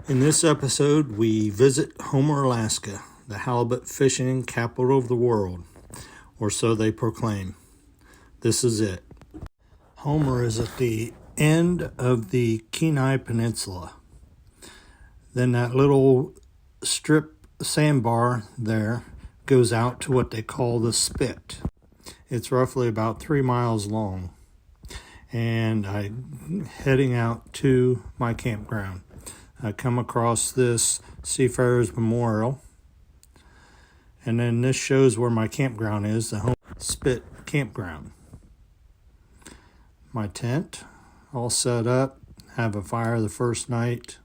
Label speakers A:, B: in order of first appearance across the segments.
A: In this episode, we visit Homer, Alaska, the halibut fishing capital of the world, or so they proclaim. This is it. Homer is at the end of the Kenai Peninsula. Then that little strip sandbar there goes out to what they call the Spit. It's roughly about 3 miles long. And I'm heading out to my campground. I come across this Seafarers Memorial, and then this shows where my campground is, the Home Spit Campground. My tent all set up, have a fire the first night,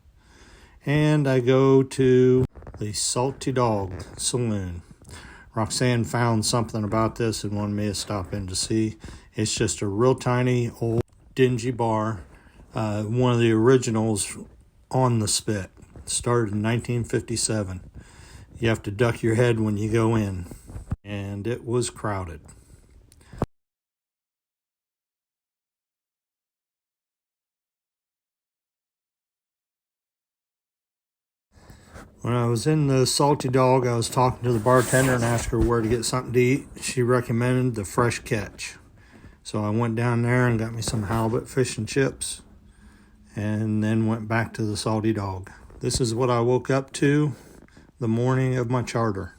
A: and I go to the Salty Dog Saloon. Roxanne found something about this and wanted me to stop in to see. It's just a real tiny, old, dingy bar, one of the originals on the Spit. Started in 1957. You have to duck your head when you go in, and it was crowded. When I was in the Salty Dog, I was talking to the bartender and asked her where to get something to eat. She recommended the Fresh Catch. So I went down there and got me some halibut fish and chips, and then went back to the Salty Dog. This is what I woke up to the morning of my charter.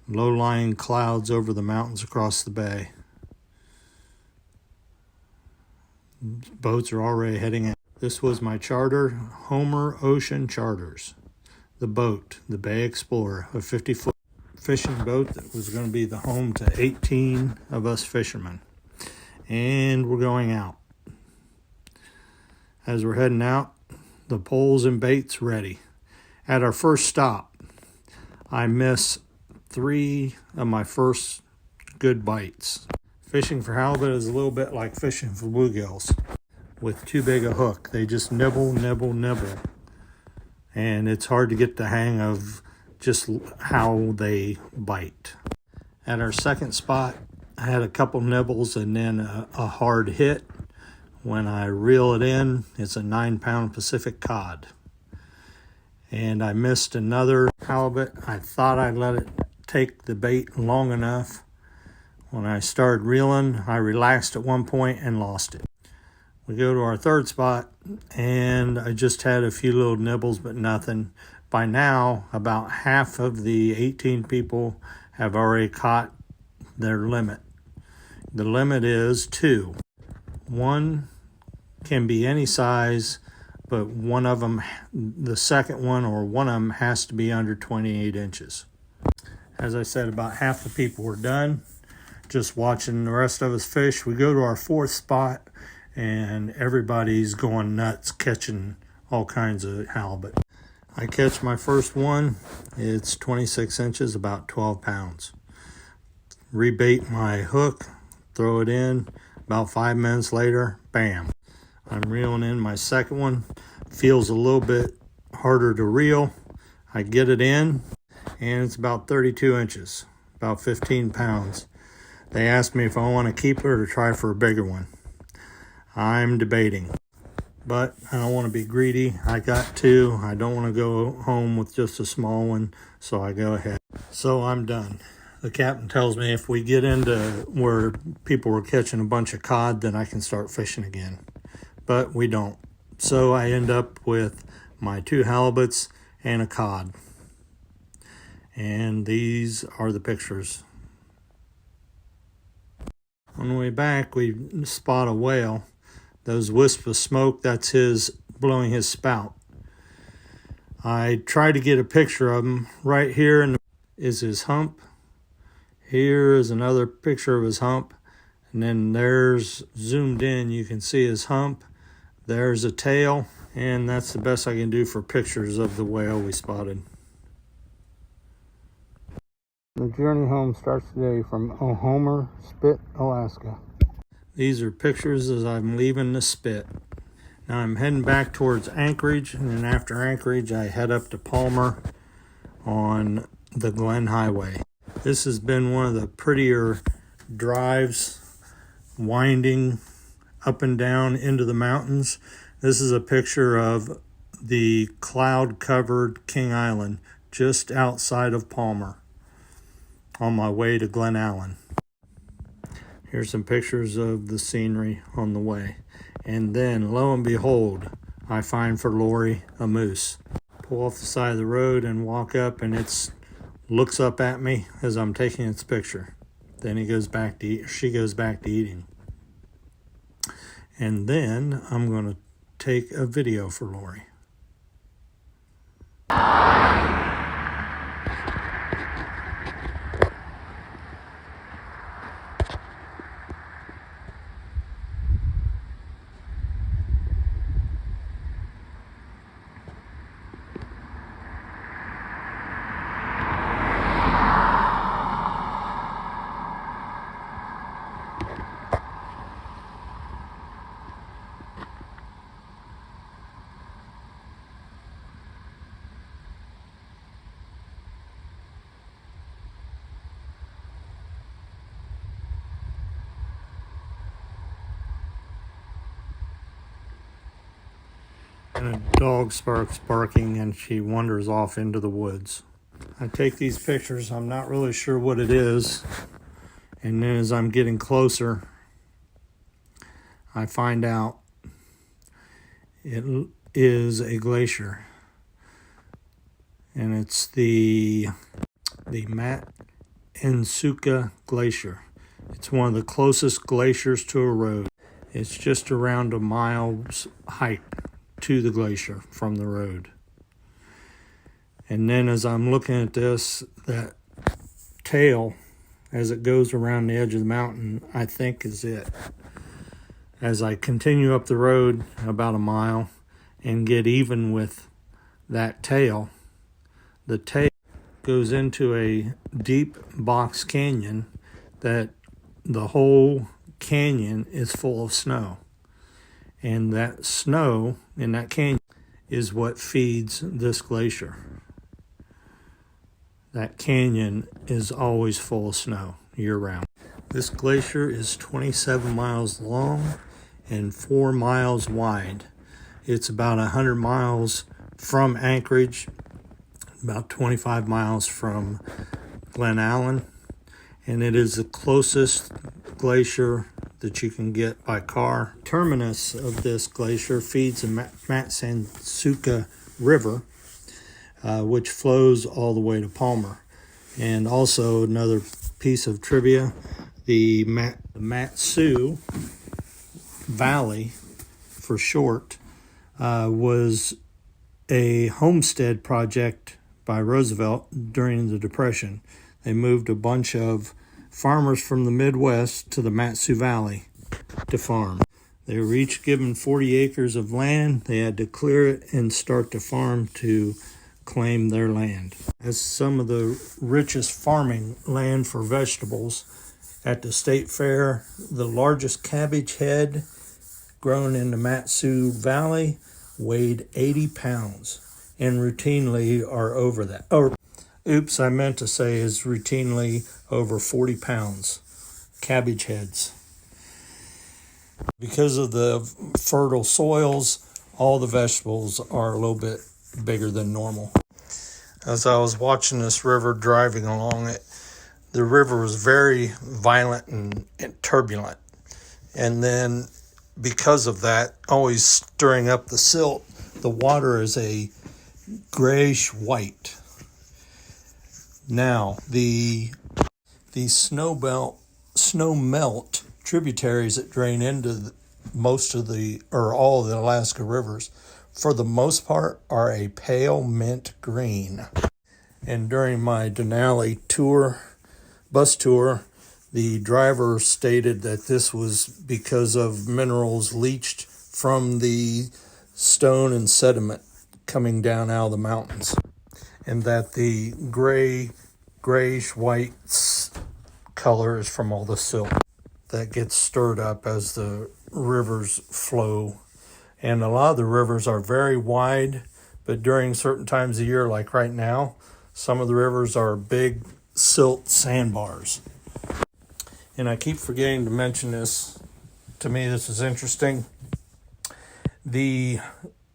A: Low-lying clouds over the mountains across the bay. Boats are already heading out. This was my charter, Homer Ocean Charters. The boat, the Bay Explorer, a 50-foot fishing boat that was going to be the home to 18 of us fishermen. And we're going out. As we're heading out, the poles and baits ready. At our first stop, I miss 3 of my first good bites. Fishing for halibut is a little bit like fishing for bluegills with too big a hook. They just nibble. And it's hard to get the hang of just how they bite. At our second spot, I had a couple nibbles and then a hard hit. When I reel it in, it's a 9-pound Pacific cod. And I missed another halibut. I thought I'd let it take the bait long enough. When I started reeling, I relaxed at one point and lost it. We go to our third spot, and I just had a few little nibbles, but nothing. By now, about half of the 18 people have already caught their limit. The limit is 2. One can be any size, but one of them, the second one or one of them, has to be under 28 inches. As I said, about half the people were done, just watching the rest of us fish. We go to our fourth spot, and everybody's going nuts catching all kinds of halibut. I catch my first one. It's 26 inches, about 12 pounds. Rebait my hook, throw it in. About 5 minutes later, bam. I'm reeling in my second one. Feels a little bit harder to reel. I get it in, and it's about 32 inches, about 15 pounds. They asked me if I want to keep it or try for a bigger one. I'm debating, but I don't want to be greedy. I got 2. I don't want to go home with just a small one, so I go ahead. So I'm done. The captain tells me if we get into where people were catching a bunch of cod, then I can start fishing again. But we don't. So I end up with my 2 halibuts and a cod. And these are the pictures. On the way back, we spot a whale. Those wisps of smoke, that's his blowing his spout. I tried to get a picture of him. Right here is his hump. Here is another picture of his hump. And then there's, zoomed in, you can see his hump. There's a tail. And that's the best I can do for pictures of the whale we spotted. The journey home starts today from Homer Spit, Alaska. These are pictures as I'm leaving the Spit. Now I'm heading back towards Anchorage, and then after Anchorage I head up to Palmer on the Glen Highway. This has been one of the prettier drives, winding up and down into the mountains. This is a picture of the cloud-covered King Island just outside of Palmer on my way to Glen Allen. Here's some pictures of the scenery on the way. And then, lo and behold, I find for Lori a moose. Pull off the side of the road and walk up, and it looks up at me as I'm taking its picture. Then she goes back to eating. And then I'm going to take a video for Lori. And a dog starts barking and she wanders off into the woods. I take these pictures, I'm not really sure what it is, and then as I'm getting closer, I find out it is a glacier. And it's the Matsuka Glacier. It's one of the closest glaciers to a road. It's just around a mile's height to the glacier from the road. And then as I'm looking at this, that tail, as it goes around the edge of the mountain, I think is it. As I continue up the road about a mile and get even with that tail, the tail goes into a deep box canyon that the whole canyon is full of snow. And that snow in that canyon is what feeds this glacier. That canyon is always full of snow year-round. This glacier is 27 miles long and 4 miles wide. It's about 100 miles from Anchorage, about 25 miles from Glen Allen, and it is the closest glacier that you can get by car. Terminus of this glacier feeds the Matsuka River, which flows all the way to Palmer. And also another piece of trivia, the Matsu Valley, for short, was a homestead project by Roosevelt during the Depression. They moved a bunch of farmers from the Midwest to the Matsu Valley to farm. They were each given 40 acres of land. They had to clear it and start to farm to claim their land. As some of the richest farming land for vegetables at the state fair, the largest cabbage head grown in the Matsu Valley weighed 80 pounds and routinely are over that. I meant to say is routinely over 40 pounds, cabbage heads. Because of the fertile soils, all the vegetables are a little bit bigger than normal. As I was watching this river driving along it, the river was very violent and turbulent. And then because of that, always stirring up the silt, the water is a grayish white. Now, the snow melt tributaries that drain into most of all of the Alaska rivers, for the most part, are a pale mint green. And during my Denali bus tour, the driver stated that this was because of minerals leached from the stone and sediment coming down out of the mountains, and that the grayish white color is from all the silt that gets stirred up as the rivers flow. And a lot of the rivers are very wide, but during certain times of year, like right now, some of the rivers are big silt sandbars. And I keep forgetting to mention this. To me, this is interesting. The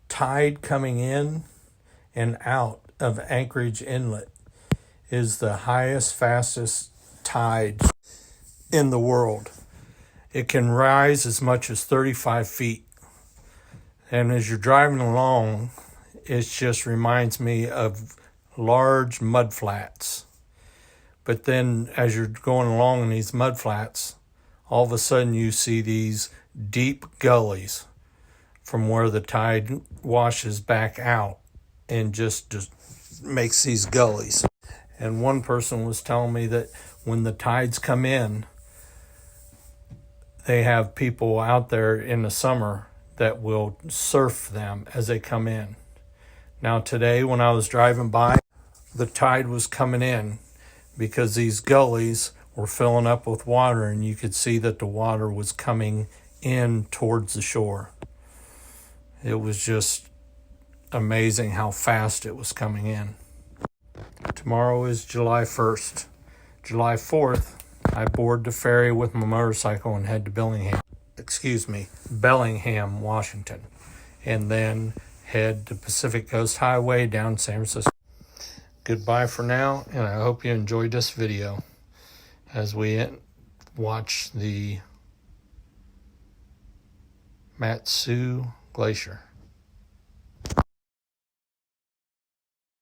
A: tide coming in and out of Anchorage Inlet is the highest, fastest tide in the world. It can rise as much as 35 feet. And as you're driving along, it just reminds me of large mud flats. But then as you're going along in these mud flats, all of a sudden you see these deep gullies from where the tide washes back out and just makes these gullies. And one person was telling me that when the tides come in, they have people out there in the summer that will surf them as they come in. Now today when I was driving by, the tide was coming in because these gullies were filling up with water, and you could see that the water was coming in towards the shore. It was just amazing how fast it was coming in. Tomorrow is July 1st. July 4th, I board the ferry with my motorcycle and head to Bellingham, Washington, and then head to Pacific Coast Highway down San Francisco. Goodbye for now, and I hope you enjoyed this video as we watch the Matsu Glacier.